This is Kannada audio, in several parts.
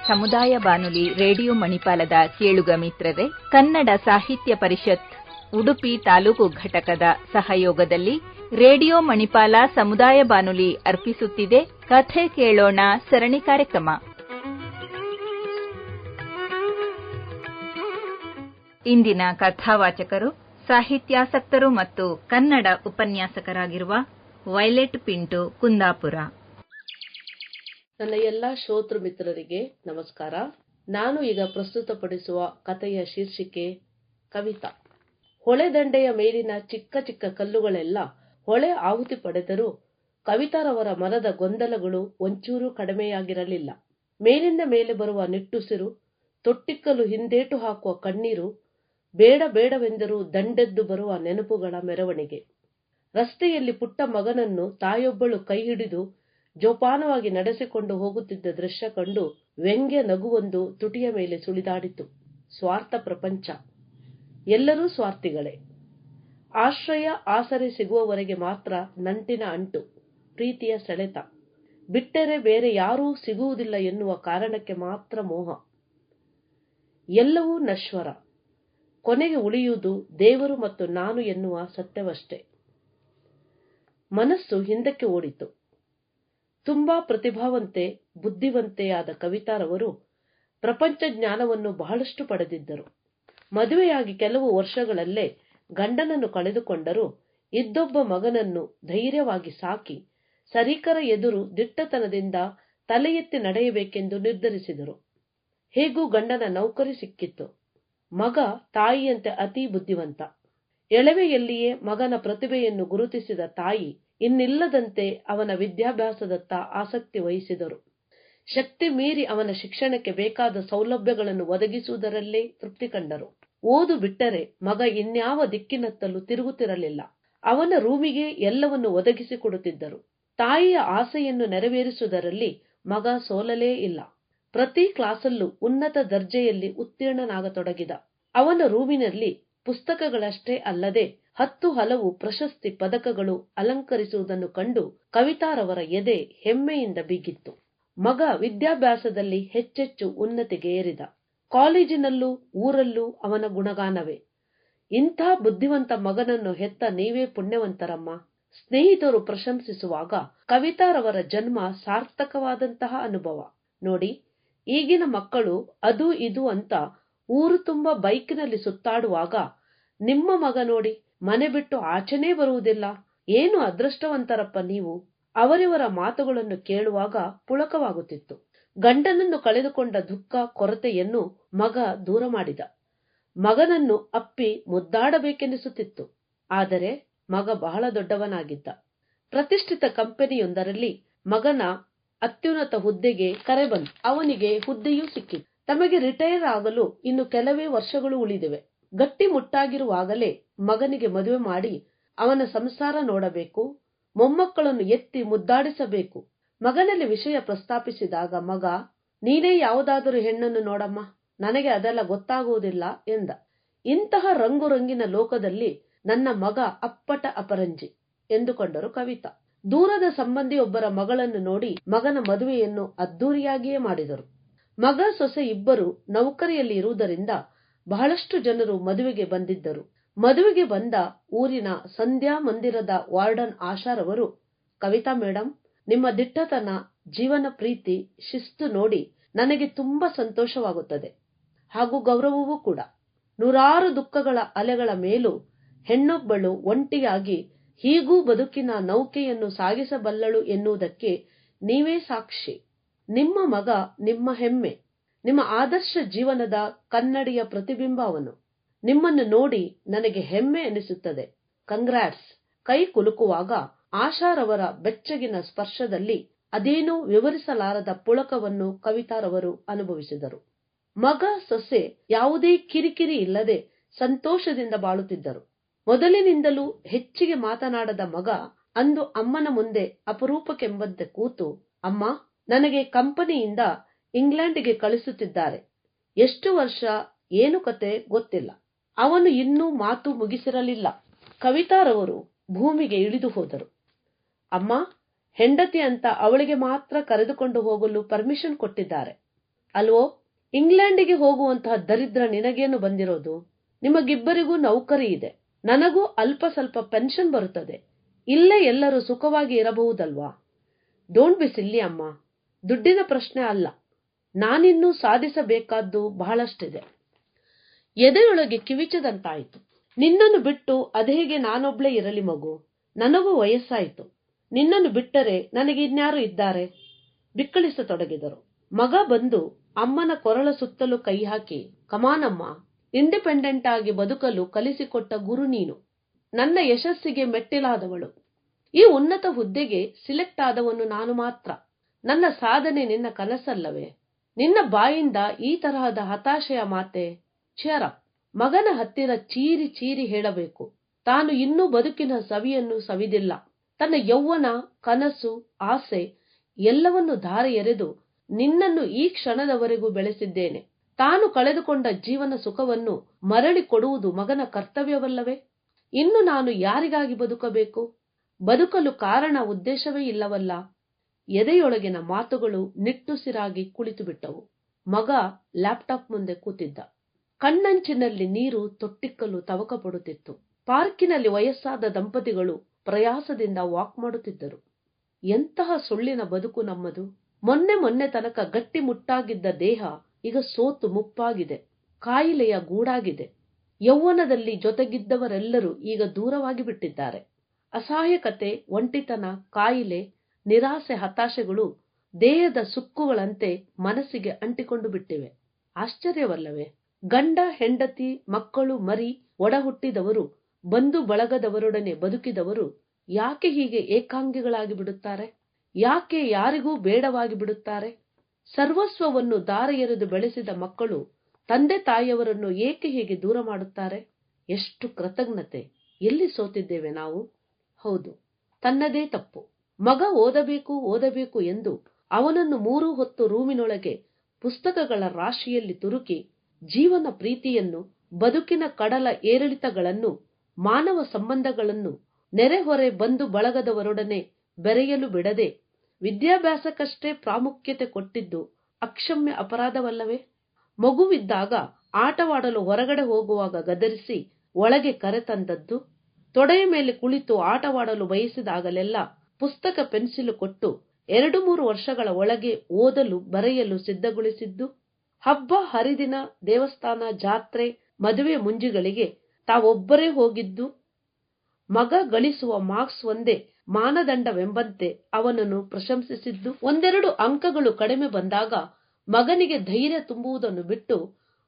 ಸಮುದಾಯ ಬಾನುಲಿ ರೇಡಿಯೋ ಮಣಿಪಾಲದ ಕೇಳುಗ ಮಿತ್ರರೇ, ಕನ್ನಡ ಸಾಹಿತ್ಯ ಪರಿಷತ್ ಉಡುಪಿ ತಾಲೂಕು ಘಟಕದ ಸಹಯೋಗದಲ್ಲಿ ರೇಡಿಯೋ ಮಣಿಪಾಲ ಸಮುದಾಯ ಬಾನುಲಿ ಅರ್ಪಿಸುತ್ತಿದೆ ಕಥೆ ಕೇಳೋಣ ಸರಣಿ ಕಾರ್ಯಕ್ರಮ. ಇಂದಿನ ಕಥಾವಾಚಕರು ಸಾಹಿತ್ಯಾಸಕ್ತರು ಮತ್ತು ಕನ್ನಡ ಉಪನ್ಯಾಸಕರಾಗಿರುವ ವೈಲೆಟ್ ಪಿಂಟು, ಕುಂದಾಪುರ. ನನ್ನ ಎಲ್ಲಾ ಶ್ರೋತೃ ಮಿತ್ರರಿಗೆ ನಮಸ್ಕಾರ. ನಾನು ಈಗ ಪ್ರಸ್ತುತಪಡಿಸುವ ಕಥೆಯ ಶೀರ್ಷಿಕೆ ಕವಿತಾ. ಹೊಳೆದಂಡೆಯ ಮೇಲಿನ ಚಿಕ್ಕ ಚಿಕ್ಕ ಕಲ್ಲುಗಳೆಲ್ಲ ಹೊಳೆ ಆಹುತಿ ಪಡೆದರೂ ಕವಿತಾರವರ ಮನದ ಗೊಂದಲಗಳು ಒಂಚೂರು ಕಡಿಮೆಯಾಗಿರಲಿಲ್ಲ. ಮೇಲಿಂದ ಮೇಲೆ ಬರುವ ನಿಟ್ಟುಸಿರು, ತೊಟ್ಟಿಕ್ಕಲು ಹಿಂದೇಟು ಹಾಕುವ ಕಣ್ಣೀರು, ಬೇಡ ಬೇಡವೆಂದರೂ ದಂಡೆದ್ದು ಬರುವ ನೆನಪುಗಳ ಮೆರವಣಿಗೆ. ರಸ್ತೆಯಲ್ಲಿ ಪುಟ್ಟ ಮಗನನ್ನು ತಾಯೊಬ್ಬಳು ಕೈ ಹಿಡಿದು ಜೋಪಾನವಾಗಿ ನಡೆಸಿಕೊಂಡು ಹೋಗುತ್ತಿದ್ದ ದೃಶ್ಯ ಕಂಡು ವ್ಯಂಗ್ಯ ನಗುವೊಂದು ತುಟಿಯ ಮೇಲೆ ಸುಳಿದಾಡಿತು. ಸ್ವಾರ್ಥ ಪ್ರಪಂಚ, ಎಲ್ಲರೂ ಸ್ವಾರ್ಥಿಗಳೇ. ಆಶ್ರಯ ಆಸರೆ ಸಿಗುವವರೆಗೆ ಮಾತ್ರ ನಂಟಿನ ಅಂಟು, ಪ್ರೀತಿಯ ಸೆಳೆತ, ಬಿಟ್ಟರೆ ಬೇರೆ ಯಾರೂ ಸಿಗುವುದಿಲ್ಲ ಎನ್ನುವ ಕಾರಣಕ್ಕೆ ಮಾತ್ರ ಮೋಹ. ಎಲ್ಲವೂ ನಶ್ವರ, ಕೊನೆಗೆ ಉಳಿಯುವುದು ದೇವರು ಮತ್ತು ನಾನು ಎನ್ನುವ ಸತ್ಯವಷ್ಟೇ. ಮನಸ್ಸು ಹಿಂದಕ್ಕೆ ಓಡಿತು. ತುಂಬಾ ಪ್ರತಿಭಾವಂತೆ, ಬುದ್ಧಿವಂತೆಯಾದ ಕವಿತಾರವರು ಪ್ರಪಂಚ ಜ್ಞಾನವನ್ನು ಬಹಳಷ್ಟು ಪಡೆದಿದ್ದರು. ಮದುವೆಯಾಗಿ ಕೆಲವು ವರ್ಷಗಳಲ್ಲೇ ಗಂಡನನ್ನು ಕಳೆದುಕೊಂಡರೂ ಇದ್ದೊಬ್ಬ ಮಗನನ್ನು ಧೈರ್ಯವಾಗಿ ಸಾಕಿ ಸರೀಕರ ಎದುರು ದಿಟ್ಟತನದಿಂದ ತಲೆ ಎತ್ತಿ ನಡೆಯಬೇಕೆಂದು ನಿರ್ಧರಿಸಿದರು. ಹೇಗೂ ಗಂಡನ ನೌಕರಿ ಸಿಕ್ಕಿತ್ತು. ಮಗ ತಾಯಿಯಂತೆ ಅತೀ ಬುದ್ಧಿವಂತ. ಎಳವೆಯಲ್ಲಿಯೇ ಮಗನ ಪ್ರತಿಭೆಯನ್ನು ಗುರುತಿಸಿದ ತಾಯಿ ಇನ್ನಿಲ್ಲದಂತೆ ಅವನ ವಿದ್ಯಾಭ್ಯಾಸದತ್ತ ಆಸಕ್ತಿ ವಹಿಸಿದರು. ಶಕ್ತಿ ಮೀರಿ ಅವನ ಶಿಕ್ಷಣಕ್ಕೆ ಬೇಕಾದ ಸೌಲಭ್ಯಗಳನ್ನು ಒದಗಿಸುವುದರಲ್ಲೇ ತೃಪ್ತಿ ಕಂಡರು. ಓದು ಬಿಟ್ಟರೆ ಮಗ ಇನ್ಯಾವ ದಿಕ್ಕಿನತ್ತಲೂ ತಿರುಗುತ್ತಿರಲಿಲ್ಲ. ಅವನ ರೂಮಿಗೆ ಎಲ್ಲವನ್ನು ಒದಗಿಸಿಕೊಡುತ್ತಿದ್ದರು. ತಾಯಿಯ ಆಸೆಯನ್ನು ನೆರವೇರಿಸುವುದರಲ್ಲಿ ಮಗ ಸೋಲಲೇ ಇಲ್ಲ. ಪ್ರತಿ ಕ್ಲಾಸಲ್ಲೂ ಉನ್ನತ ದರ್ಜೆಯಲ್ಲಿ ಉತ್ತೀರ್ಣನಾಗತೊಡಗಿದ. ಅವನ ರೂಮಿನಲ್ಲಿ ಪುಸ್ತಕಗಳಷ್ಟೇ ಅಲ್ಲದೆ 10 ಹಲವು ಪ್ರಶಸ್ತಿ ಪದಕಗಳು ಅಲಂಕರಿಸುವುದನ್ನು ಕಂಡು ಕವಿತಾರವರ ಎದೆ ಹೆಮ್ಮೆಯಿಂದ ಬಿಗಿತ್ತು. ಮಗ ವಿದ್ಯಾಭ್ಯಾಸದಲ್ಲಿ ಹೆಚ್ಚೆಚ್ಚು ಉನ್ನತಿಗೆ ಏರಿದ. ಕಾಲೇಜಿನಲ್ಲೂ ಊರಲ್ಲೂ ಅವನ ಗುಣಗಾನವೇ. ಇಂಥ ಬುದ್ಧಿವಂತ ಮಗನನ್ನು ಹೆತ್ತ ನೀವೇ ಪುಣ್ಯವಂತರಮ್ಮ. ಸ್ನೇಹಿತರು ಪ್ರಶಂಸಿಸುವಾಗ ಕವಿತಾರವರ ಜನ್ಮ ಸಾರ್ಥಕವಾದಂತಹ ಅನುಭವ. ನೋಡಿ, ಈಗಿನ ಮಕ್ಕಳು ಅದು ಇದು ಅಂತ ಊರು ತುಂಬ ಬೈಕಿನಲ್ಲಿ ಸುತ್ತಾಡುವಾಗ ನಿಮ್ಮ ಮಗ ನೋಡಿ ಮನೆ ಬಿಟ್ಟು ಆಚೆನೇ ಬರುವುದಿಲ್ಲ. ಏನು ಅದೃಷ್ಟವಂತರಪ್ಪ ನೀವು. ಅವರಿವರ ಮಾತುಗಳನ್ನು ಕೇಳುವಾಗ ಪುಳಕವಾಗುತ್ತಿತ್ತು. ಗಂಡನನ್ನು ಕಳೆದುಕೊಂಡ ದುಃಖ ಕೊರತೆಯನ್ನು ಮಗ ದೂರ ಮಾಡಿದ. ಮಗನನ್ನು ಅಪ್ಪಿ ಮುದ್ದಾಡಬೇಕೆನಿಸುತ್ತಿತ್ತು. ಆದರೆ ಮಗ ಬಹಳ ದೊಡ್ಡವನಾಗಿದ್ದ. ಪ್ರತಿಷ್ಠಿತ ಕಂಪನಿಯೊಂದರಲ್ಲಿ ಮಗನ ಅತ್ಯುನ್ನತ ಹುದ್ದೆಗೆ ಕರೆ ಬಂತು. ಅವನಿಗೆ ಹುದ್ದೆಯೂ ಸಿಕ್ಕಿತು. ತಮಗೆ ರಿಟೈರ್ ಆಗಲು ಇನ್ನು ಕೆಲವೇ ವರ್ಷಗಳು ಉಳಿದಿವೆ. ಗಟ್ಟಿಮುಟ್ಟಾಗಿರುವಾಗಲೇ ಮಗನಿಗೆ ಮದುವೆ ಮಾಡಿ ಅವನ ಸಂಸಾರ ನೋಡಬೇಕು, ಮೊಮ್ಮಕ್ಕಳನ್ನು ಎತ್ತಿ ಮುದ್ದಾಡಿಸಬೇಕು. ಮಗನಲ್ಲಿ ವಿಷಯ ಪ್ರಸ್ತಾಪಿಸಿದಾಗ ಮಗ, ನೀನೇ ಯಾವುದಾದರೂ ಹೆಣ್ಣನ್ನು ನೋಡಮ್ಮ, ನನಗೆ ಅದೆಲ್ಲ ಗೊತ್ತಾಗುವುದಿಲ್ಲ ಎಂದ. ಇಂತಹ ರಂಗುರಂಗಿನ ಲೋಕದಲ್ಲಿ ನನ್ನ ಮಗ ಅಪ್ಪಟ ಅಪರಂಜಿ ಎಂದುಕೊಂಡರು ಕವಿತಾ. ದೂರದ ಸಂಬಂಧಿಯೊಬ್ಬರ ಮಗಳನ್ನು ನೋಡಿ ಮಗನ ಮದುವೆಯನ್ನು ಅದ್ದೂರಿಯಾಗಿಯೇ ಮಾಡಿದರು. ಮಗ ಸೊಸೆ ಇಬ್ಬರು ನೌಕರಿಯಲ್ಲಿ ಇರುವುದರಿಂದ ಬಹಳಷ್ಟು ಜನರು ಮದುವೆಗೆ ಬಂದಿದ್ದರು. ಮದುವೆಗೆ ಬಂದ ಊರಿನ ಸಂಧ್ಯಾ ಮಂದಿರದ ವಾರ್ಡನ್ ಆಶಾರವರು, ಕವಿತಾ ಮೇಡಂ, ನಿಮ್ಮ ದಿಟ್ಟತನ, ಜೀವನ ಪ್ರೀತಿ, ಶಿಸ್ತು ನೋಡಿ ನನಗೆ ತುಂಬಾ ಸಂತೋಷವಾಗುತ್ತದೆ ಹಾಗೂ ಗೌರವವೂ ಕೂಡ. ನೂರಾರು ದುಃಖಗಳ ಅಲೆಗಳ ಮೇಲೂ ಹೆಣ್ಣೊಬ್ಬಳು ಒಂಟಿಯಾಗಿ ಹೀಗೂ ಬದುಕಿನ ನೌಕೆಯನ್ನು ಸಾಗಿಸಬಲ್ಲಳು ಎನ್ನುವುದಕ್ಕೆ ನೀವೇ ಸಾಕ್ಷಿ. ನಿಮ್ಮ ಮಗ ನಿಮ್ಮ ಹೆಮ್ಮೆ, ನಿಮ್ಮ ಆದರ್ಶ ಜೀವನದ ಕನ್ನಡಿಯ ಪ್ರತಿಬಿಂಬ ಅವನು. ನಿಮ್ಮನ್ನು ನೋಡಿ ನನಗೆ ಹೆಮ್ಮೆ ಎನಿಸುತ್ತದೆ. ಕಂಗ್ರಾಟ್ಸ್. ಕೈ ಕುಲುಕುವಾಗ ಆಶಾರವರ ಬೆಚ್ಚಗಿನ ಸ್ಪರ್ಶದಲ್ಲಿ ಅದೇನೋ ವಿವರಿಸಲಾರದ ಪುಳಕವನ್ನು ಕವಿತಾರವರು ಅನುಭವಿಸಿದರು. ಮಗ ಸೊಸೆ ಯಾವುದೇ ಕಿರಿಕಿರಿ ಇಲ್ಲದೆ ಸಂತೋಷದಿಂದ ಬಾಳುತ್ತಿದ್ದರು. ಮೊದಲಿನಿಂದಲೂ ಹೆಚ್ಚಿಗೆ ಮಾತನಾಡದ ಮಗ ಅಂದು ಅಮ್ಮನ ಮುಂದೆ ಅಪರೂಪಕ್ಕೆಂಬಂತೆ ಕೂತು, ಅಮ್ಮ, ನನಗೆ ಕಂಪನಿಯಿಂದ ಇಂಗ್ಲೆಂಡಿಗೆ ಕಳಿಸುತ್ತಿದ್ದಾರೆ. ಎಷ್ಟು ವರ್ಷ, ಏನು ಕತೆ ಗೊತ್ತಿಲ್ಲ. ಅವನು ಇನ್ನೂ ಮಾತು ಮುಗಿಸಿರಲಿಲ್ಲ. ಕವಿತಾರವರು ಭೂಮಿಗೆ ಇಳಿದು ಹೋದರು. ಅಮ್ಮ, ಹೆಂಡತಿ ಅಂತ ಅವಳಿಗೆ ಮಾತ್ರ ಕರೆದುಕೊಂಡು ಹೋಗಲು ಪರ್ಮಿಷನ್ ಕೊಟ್ಟಿದ್ದಾರೆ. ಅಲ್ವೋ? ಇಂಗ್ಲೆಂಡಿಗೆ ಹೋಗುವಂತಹ ದರಿದ್ರ ನಿನಗೇನು ಬಂದಿರೋದು? ನಿಮಗಿಬ್ಬರಿಗೂ ನೌಕರಿ ಇದೆ, ನನಗೂ ಅಲ್ಪ ಸ್ವಲ್ಪ ಪೆನ್ಷನ್ ಬರುತ್ತದೆ. ಇಲ್ಲೇ ಎಲ್ಲರೂ ಸುಖವಾಗಿ ಇರಬಹುದಲ್ವಾ? ಡೋಂಟ್ ಬಿ ಸಿಲ್ಲಿ ಅಮ್ಮ. ದುಡ್ಡಿನ ಪ್ರಶ್ನೆ ಅಲ್ಲ, ನಾನಿನ್ನೂ ಸಾಧಿಸಬೇಕಾದ್ದು ಬಹಳಷ್ಟಿದೆ. ಎದೆಯೊಳಗೆ ಕಿವಿಚದಂತಾಯಿತು. ನಿನ್ನನ್ನು ಬಿಟ್ಟು ಅದೇಗೆ ನಾನೊಬ್ಳೇ ಇರಲಿ ಮಗು? ನನಗೂ ವಯಸ್ಸಾಯಿತು. ನಿನ್ನನ್ನು ಬಿಟ್ಟರೆ ನನಗೆ ಇನ್ಯಾರು ಇದ್ದಾರೆ? ಬಿಕ್ಕಳಿಸತೊಡಗಿದರು. ಮಗ ಬಂದು ಅಮ್ಮನ ಕೊರಳ ಸುತ್ತಲೂ ಕೈ ಹಾಕಿ, ಕಮಾನಮ್ಮ, ಇಂಡಿಪೆಂಡೆಂಟ್ ಆಗಿ ಬದುಕಲು ಕಲಿಸಿಕೊಟ್ಟ ಗುರು ನೀನು. ನನ್ನ ಯಶಸ್ಸಿಗೆ ಮೆಟ್ಟಿಲಾದವಳು. ಈ ಉನ್ನತ ಹುದ್ದೆಗೆ ಸಿಲೆಕ್ಟ್ ಆದವನು ನಾನು ಮಾತ್ರ. ನನ್ನ ಸಾಧನೆ ನಿನ್ನ ಕನಸಲ್ಲವೇ? ನಿನ್ನ ಬಾಯಿಂದ ಈ ತರಹದ ಹತಾಶೆಯ ಮಾತೆ? ಚೇರಪ್. ಮಗನ ಹತ್ತಿರ ಚೀರಿ ಚೀರಿ ಹೇಳಬೇಕು, ತಾನು ಇನ್ನೂ ಬದುಕಿನ ಸವಿಯನ್ನು ಸವಿದಿಲ್ಲ. ತನ್ನ ಯೌವನ, ಕನಸು, ಆಸೆ ಎಲ್ಲವನ್ನು ಧಾರೆ ಎರೆದು ನಿನ್ನನ್ನು ಈ ಕ್ಷಣದವರೆಗೂ ಬೆಳೆಸಿದ್ದೇನೆ. ತಾನು ಕಳೆದುಕೊಂಡ ಜೀವನ ಸುಖವನ್ನು ಮರಳಿ ಕೊಡುವುದು ಮಗನ ಕರ್ತವ್ಯವಲ್ಲವೇ? ಇನ್ನು ನಾನು ಯಾರಿಗಾಗಿ ಬದುಕಬೇಕು? ಬದುಕಲು ಕಾರಣ, ಉದ್ದೇಶವೇ ಇಲ್ಲವಲ್ಲ. ಎದೆಯೊಳಗಿನ ಮಾತುಗಳು ನಿಟ್ಟುಸಿರಾಗಿ ಕುಳಿತು ಬಿಟ್ಟವು. ಮಗ ಲ್ಯಾಪ್ಟಾಪ್ ಮುಂದೆ ಕೂತಿದ್ದ. ಕಣ್ಣಂಚಿನಲ್ಲಿ ನೀರು ತೊಟ್ಟಿಕ್ಕಲು ತವಕ ಪಡುತ್ತಿತ್ತು. ಪಾರ್ಕಿನಲ್ಲಿ ವಯಸ್ಸಾದ ದಂಪತಿಗಳು ಪ್ರಯಾಸದಿಂದ ವಾಕ್ ಮಾಡುತ್ತಿದ್ದರು. ಎಂತಹ ಸುಳ್ಳಿನ ಬದುಕು ನಮ್ಮದು! ಮೊನ್ನೆ ತನಕ ಗಟ್ಟಿ ಮುಟ್ಟಾಗಿದ್ದ ದೇಹ ಈಗ ಸೋತು ಮುಪ್ಪಾಗಿದೆ, ಕಾಯಿಲೆಯ ಗೂಡಾಗಿದೆ. ಯೌವನದಲ್ಲಿ ಜೊತೆಗಿದ್ದವರೆಲ್ಲರೂ ಈಗ ದೂರವಾಗಿ ಬಿಟ್ಟಿದ್ದಾರೆ. ಅಸಹಾಯಕತೆ, ಒಂಟಿತನ, ಕಾಯಿಲೆ, ನಿರಾಸೆ, ಹತಾಶೆಗಳು ದೇಹದ ಸುಕ್ಕುಗಳಂತೆ ಮನಸ್ಸಿಗೆ ಅಂಟಿಕೊಂಡು ಬಿಟ್ಟಿವೆ. ಆಶ್ಚರ್ಯವಲ್ಲವೇ? ಗಂಡ, ಹೆಂಡತಿ, ಮಕ್ಕಳು, ಮರಿ, ಒಡ ಹುಟ್ಟಿದವರು, ಬಂಧು ಬಳಗದವರೊಡನೆ ಬದುಕಿದವರು ಯಾಕೆ ಹೀಗೆ ಏಕಾಂಗಿಗಳಾಗಿ ಬಿಡುತ್ತಾರೆ? ಯಾಕೆ ಯಾರಿಗೂ ಬೇಡವಾಗಿ ಬಿಡುತ್ತಾರೆ? ಸರ್ವಸ್ವವನ್ನು ದಾರೆ ಎರೆದು ಬೆಳೆಸಿದ ಮಕ್ಕಳು ತಂದೆ ತಾಯಿಯವರನ್ನು ಏಕೆ ಹೀಗೆ ದೂರ ಮಾಡುತ್ತಾರೆ? ಎಷ್ಟು ಕೃತಜ್ಞತೆ! ಎಲ್ಲಿ ಸೋತಿದ್ದೇವೆ ನಾವು? ಹೌದು, ತನ್ನದೇ ತಪ್ಪು. ಮಗ ಓದಬೇಕು ಎಂದು ಅವನನ್ನು 3 ಹೊತ್ತು ರೂಮಿನೊಳಗೆ ಪುಸ್ತಕಗಳ ರಾಶಿಯಲ್ಲಿ ತುರುಕಿ ಜೀವನ ಪ್ರೀತಿಯನ್ನು, ಬದುಕಿನ ಕಡಲ ಏರಿಳಿತಗಳನ್ನು, ಮಾನವ ಸಂಬಂಧಗಳನ್ನು, ನೆರೆಹೊರೆ ಬಂಧು ಬಳಗದವರೊಡನೆ ಬೆರೆಯಲು ಬಿಡದೆ ವಿದ್ಯಾಭ್ಯಾಸಕ್ಕಷ್ಟೇ ಪ್ರಾಮುಖ್ಯತೆ ಕೊಟ್ಟಿದ್ದು ಅಕ್ಷಮ್ಯ ಅಪರಾಧವಲ್ಲವೇ? ಮಗುವಿದ್ದಾಗ ಆಟವಾಡಲು ಹೊರಗಡೆ ಹೋಗುವಾಗ ಗದರಿಸಿ ಒಳಗೆ ಕರೆತಂದದ್ದು, ತೊಡೆಯ ಮೇಲೆ ಕುಳಿತು ಆಟವಾಡಲು ಬಯಸಿದಾಗಲೆಲ್ಲ ಪುಸ್ತಕ ಪೆನ್ಸಿಲು ಕೊಟ್ಟು 2-3 ವರ್ಷಗಳ ಒಳಗೆ ಓದಲು ಬರೆಯಲು ಸಿದ್ಧಗೊಳಿಸಿದ್ದು, ಹಬ್ಬ ಹರಿದಿನ, ದೇವಸ್ಥಾನ, ಜಾತ್ರೆ, ಮದುವೆ ಮುಂಜಿಗಳಿಗೆ ತಾವೊಬ್ಬರೇ ಹೋಗಿದ್ದು, ಮಗ ಗಳಿಸುವ ಮಾರ್ಕ್ಸ್ ಒಂದೇ ಮಾನದಂಡವೆಂಬಂತೆ ಅವನನ್ನು ಪ್ರಶಂಸಿಸಿದ್ದು, 1-2 ಅಂಕಗಳು ಕಡಿಮೆ ಬಂದಾಗ ಮಗನಿಗೆ ಧೈರ್ಯ ತುಂಬುವುದನ್ನು ಬಿಟ್ಟು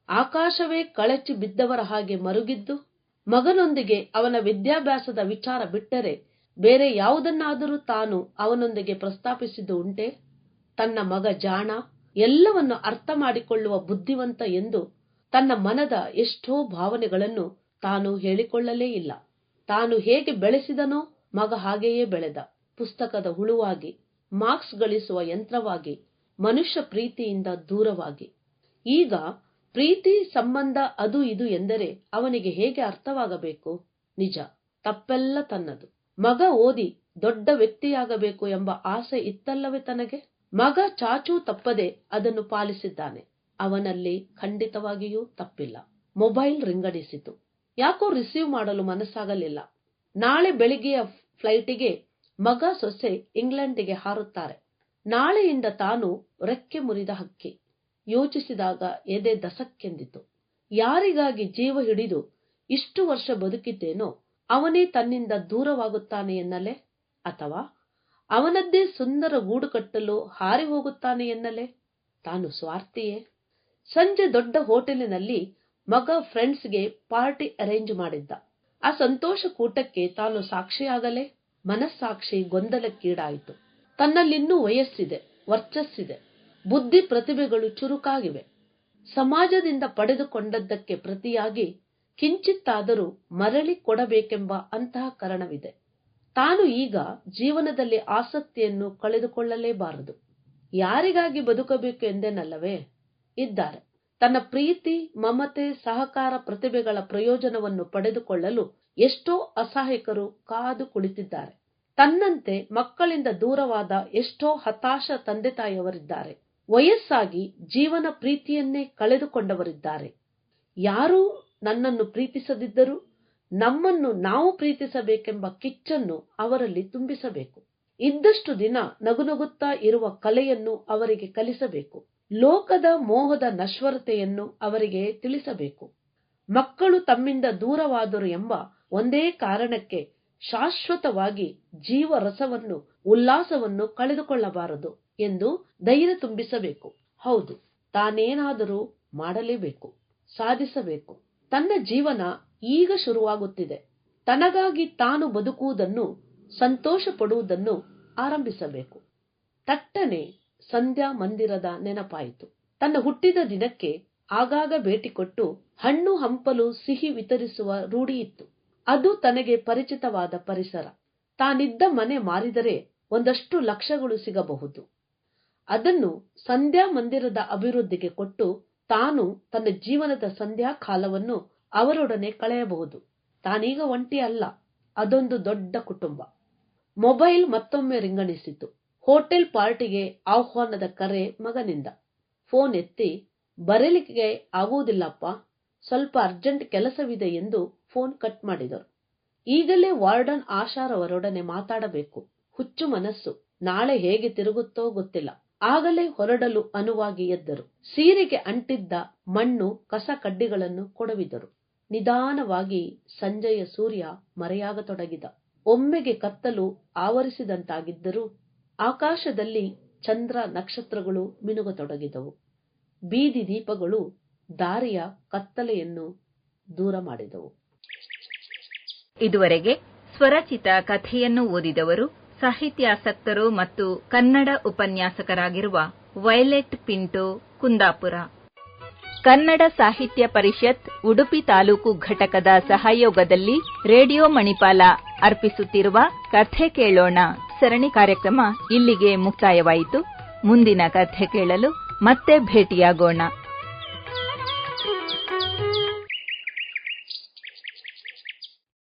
ಆಕಾಶವೇ ಕಳಚಿ ಬಿದ್ದವರ ಹಾಗೆ ಮರುಗಿದ್ದು, ಮಗನೊಂದಿಗೆ ಅವನ ವಿದ್ಯಾಭ್ಯಾಸದ ವಿಚಾರ ಬಿಟ್ಟರೆ ಬೇರೆ ಯಾವುದನ್ನಾದರೂ ತಾನು ಅವನೊಂದಿಗೆ ಪ್ರಸ್ತಾಪಿಸಿದ್ದು ಉಂಟೆ? ತನ್ನ ಮಗ ಜಾಣ, ಎಲ್ಲವನ್ನು ಅರ್ಥ ಮಾಡಿಕೊಳ್ಳುವ ಬುದ್ಧಿವಂತ ಎಂದು ತನ್ನ ಮನದ ಎಷ್ಟೋ ಭಾವನೆಗಳನ್ನು ತಾನು ಹೇಳಿಕೊಳ್ಳಲೇ ಇಲ್ಲ. ತಾನು ಹೇಗೆ ಬೆಳೆಸಿದನೋ ಮಗ ಹಾಗೆಯೇ ಬೆಳೆದ. ಪುಸ್ತಕದ ಹುಳುವಾಗಿ, ಮಾರ್ಕ್ಸ್ ಗಳಿಸುವ ಯಂತ್ರವಾಗಿ, ಮನುಷ್ಯ ಪ್ರೀತಿಯಿಂದ ದೂರವಾಗಿ. ಈಗ ಪ್ರೀತಿ, ಸಂಬಂಧ, ಅದು ಇದು ಎಂದರೆ ಅವನಿಗೆ ಹೇಗೆ ಅರ್ಥವಾಗಬೇಕು? ನಿಜ, ತಪ್ಪೆಲ್ಲ ತನ್ನದು. ಮಗ ಓದಿ ದೊಡ್ಡ ವ್ಯಕ್ತಿಯಾಗಬೇಕು ಎಂಬ ಆಸೆ ಇತ್ತಲ್ಲವೇ ತನಗೆ? ಮಗ ಚಾಚೂ ತಪ್ಪದೆ ಅದನ್ನು ಪಾಲಿಸಿದ್ದಾನೆ. ಅವನಲ್ಲಿ ಖಂಡಿತವಾಗಿಯೂ ತಪ್ಪಿಲ್ಲ. ಮೊಬೈಲ್ ರಿಂಗಡಿಸಿತು. ಯಾಕೋ ರಿಸೀವ್ ಮಾಡಲು ಮನಸ್ಸಾಗಲಿಲ್ಲ. ನಾಳೆ ಬೆಳಿಗ್ಗೆಯ ಫ್ಲೈಟಿಗೆ ಮಗ ಸೊಸೆ ಇಂಗ್ಲೆಂಡಿಗೆ ಹಾರುತ್ತಾರೆ. ನಾಳೆಯಿಂದ ತಾನು ರೆಕ್ಕೆ ಮುರಿದ ಹಕ್ಕಿ. ಯೋಚಿಸಿದಾಗ ಎದೆ ದಸಕ್ಕೆಂದಿತು. ಯಾರಿಗಾಗಿ ಜೀವ ಹಿಡಿದು ಇಷ್ಟು ವರ್ಷ ಬದುಕಿದ್ದೇನೋ ಅವನೇ ತನ್ನಿಂದ ದೂರವಾಗುತ್ತಾನೆ ಎನ್ನಲೇ? ಅಥವಾ ಅವನದ್ದೇ ಸುಂದರ ಗೂಡು ಕಟ್ಟಲು ಹಾರಿ ಹೋಗುತ್ತಾನೆ ಎನ್ನಲೇ? ತಾನು ಸ್ವಾರ್ಥಿಯೇ? ಸಂಜೆ ದೊಡ್ಡ ಹೋಟೆಲಿನಲ್ಲಿ ಮಗ ಫ್ರೆಂಡ್ಸ್ಗೆ ಪಾರ್ಟಿ ಅರೇಂಜ್ ಮಾಡಿದ್ದ. ಆ ಸಂತೋಷ ಕೂಟಕ್ಕೆ ತಾನು ಸಾಕ್ಷಿಯಾಗಲೇ? ಮನಸ್ಸಾಕ್ಷಿ ಗೊಂದಲಕ್ಕೀಡಾಯಿತು. ತನ್ನಲ್ಲಿನ್ನೂ ವಯಸ್ಸಿದೆ, ವರ್ಚಸ್ಸಿದೆ, ಬುದ್ಧಿ ಪ್ರತಿಭೆಗಳು ಚುರುಕಾಗಿವೆ. ಸಮಾಜದಿಂದ ಪಡೆದುಕೊಂಡದ್ದಕ್ಕೆ ಪ್ರತಿಯಾಗಿ ಕಿಂಚಿತ್ತಾದರೂ ಮರಳಿ ಕೊಡಬೇಕೆಂಬ ಅಂತಃಕರಣವಿದೆ. ತಾನು ಈಗ ಜೀವನದಲ್ಲಿ ಆಸಕ್ತಿಯನ್ನು ಕಳೆದುಕೊಳ್ಳಲೇಬಾರದು. ಯಾರಿಗಾಗಿ ಬದುಕಬೇಕು ಎಂದೇನಲ್ಲವೇ? ಇದ್ದಾರೆ. ತನ್ನ ಪ್ರೀತಿ, ಮಮತೆ, ಸಹಕಾರ, ಪ್ರತಿಭೆಗಳ ಪ್ರಯೋಜನವನ್ನು ಪಡೆದುಕೊಳ್ಳಲು ಎಷ್ಟೋ ಅಸಹಾಯಕರು ಕಾದು ಕುಳಿತಿದ್ದಾರೆ. ತನ್ನಂತೆ ಮಕ್ಕಳಿಂದ ದೂರವಾದ ಎಷ್ಟೋ ಹತಾಶ ತಂದೆ ತಾಯಿಯವರಿದ್ದಾರೆ. ವಯಸ್ಸಾಗಿ ಜೀವನ ಪ್ರೀತಿಯನ್ನೇ ಕಳೆದುಕೊಂಡವರಿದ್ದಾರೆ. ಯಾರೂ ನನ್ನನ್ನು ಪ್ರೀತಿಸದಿದ್ದರೂ ನಮ್ಮನ್ನು ನಾವು ಪ್ರೀತಿಸಬೇಕೆಂಬ ಕಿಚ್ಚನ್ನು ಅವರಲ್ಲಿ ತುಂಬಿಸಬೇಕು. ಇದ್ದಷ್ಟು ದಿನ ನಗುನಗುತ್ತಾ ಇರುವ ಕಲೆಯನ್ನು ಅವರಿಗೆ ಕಲಿಸಬೇಕು. ಲೋಕದ ಮೋಹದ ನಶ್ವರತೆಯನ್ನು ಅವರಿಗೆ ತಿಳಿಸಬೇಕು. ಮಕ್ಕಳು ತಮ್ಮಿಂದ ದೂರವಾದರು ಎಂಬ ಒಂದೇ ಕಾರಣಕ್ಕೆ ಶಾಶ್ವತವಾಗಿ ಜೀವರಸವನ್ನು ಉಲ್ಲಾಸವನ್ನು ಕಳೆದುಕೊಳ್ಳಬಾರದು ಎಂದು ಧೈರ್ಯ ತುಂಬಿಸಬೇಕು. ಹೌದು, ತಾನೇನಾದರೂ ಮಾಡಲೇಬೇಕು, ಸಾಧಿಸಬೇಕು. ತನ್ನ ಜೀವನ ಈಗ ಶುರುವಾಗುತ್ತಿದೆ. ತನಗಾಗಿ ತಾನು ಬದುಕುವುದನ್ನು, ಸಂತೋಷ ಪಡುವುದನ್ನು ಆರಂಭಿಸಬೇಕು. ತಟ್ಟನೆ ಸಂಧ್ಯಾ ಮಂದಿರದ ನೆನಪಾಯಿತು. ತನ್ನ ಹುಟ್ಟಿದ ದಿನಕ್ಕೆ ಆಗಾಗ ಭೇಟಿ ಕೊಟ್ಟು ಹಣ್ಣು ಹಂಪಲು ಸಿಹಿ ವಿತರಿಸುವ ರೂಢಿಯಿತ್ತು. ಅದು ತನಗೆ ಪರಿಚಿತವಾದ ಪರಿಸರ. ತಾನಿದ್ದ ಮನೆ ಮಾರಿದರೆ ಒಂದಷ್ಟು ಲಕ್ಷಗಳು ಸಿಗಬಹುದು. ಅದನ್ನು ಸಂಧ್ಯಾ ಮಂದಿರದ ಅಭಿವೃದ್ಧಿಗೆ ಕೊಟ್ಟು ತಾನು ತನ್ನ ಜೀವನದ ಸಂಧ್ಯಾ ಕಾಲವನ್ನು ಅವರೊಡನೆ ಕಳೆಯಬಹುದು. ತಾನೀಗ ಒಂಟಿ ಅಲ್ಲ, ಅದೊಂದು ದೊಡ್ಡ ಕುಟುಂಬ. ಮೊಬೈಲ್ ಮತ್ತೊಮ್ಮೆ ರಿಂಗಣಿಸಿತು. ಹೋಟೆಲ್ ಪಾರ್ಟಿಗೆ ಆಹ್ವಾನದ ಕರೆ ಮಗನಿಂದ. ಫೋನ್ ಎತ್ತಿ, ಬರಲಿಕ್ಕೆ ಆಗುವುದಿಲ್ಲಪ್ಪ, ಸ್ವಲ್ಪ ಅರ್ಜೆಂಟ್ ಕೆಲಸವಿದೆ ಎಂದು ಫೋನ್ ಕಟ್ ಮಾಡಿದರು. ಈಗಲೇ ವಾರ್ಡನ್ ಆಶಾರವರೊಡನೆ ಮಾತಾಡಬೇಕು. ಹುಚ್ಚು ಮನಸ್ಸು, ನಾಳೆ ಹೇಗೆ ತಿರುಗುತ್ತೋ ಗೊತ್ತಿಲ್ಲ. ಆಗಲೇ ಹೊರಡಲು ಅನುವಾಗಿ ಎದ್ದರು. ಸೀರೆಗೆ ಅಂಟಿದ್ದ ಮಣ್ಣು ಕಸ ಕಡ್ಡಿಗಳನ್ನು ಕೊಡವಿದರು. ನಿಧಾನವಾಗಿ ಸಂಜೆಯ ಸೂರ್ಯ ಮರೆಯಾಗತೊಡಗಿದ. ಒಮ್ಮೆಗೆ ಕತ್ತಲು ಆವರಿಸಿದಂತಾಗಿದ್ದರೂ ಆಕಾಶದಲ್ಲಿ ಚಂದ್ರ ನಕ್ಷತ್ರಗಳು ಮಿನುಗತೊಡಗಿದವು. ಬೀದಿ ದೀಪಗಳು ದಾರಿಯ ಕತ್ತಲೆಯನ್ನು ದೂರ ಮಾಡಿದವು. ಇದುವರೆಗೆ ಸ್ವರಚಿತ ಕಥೆಯನ್ನು ಓದಿದವರು ಸಾಹಿತ್ಯಾಸಕ್ತರು ಮತ್ತು ಕನ್ನಡ ಉಪನ್ಯಾಸಕರಾಗಿರುವ ವೈಲೆಟ್ ಪಿಂಟೋ ಕುಂದಾಪುರ. ಕನ್ನಡ ಸಾಹಿತ್ಯ ಪರಿಷತ್ ಉಡುಪಿ ತಾಲೂಕು ಘಟಕದ ಸಹಯೋಗದಲ್ಲಿ ರೇಡಿಯೋ ಮಣಿಪಾಲ ಅರ್ಪಿಸುತ್ತಿರುವ ಕಥೆ ಕೇಳೋಣ ಸರಣಿ ಕಾರ್ಯಕ್ರಮ ಇಲ್ಲಿಗೆ ಮುಕ್ತಾಯವಾಯಿತು. ಮುಂದಿನ ಕಥೆ ಕೇಳಲು ಮತ್ತೆ ಭೇಟಿಯಾಗೋಣ.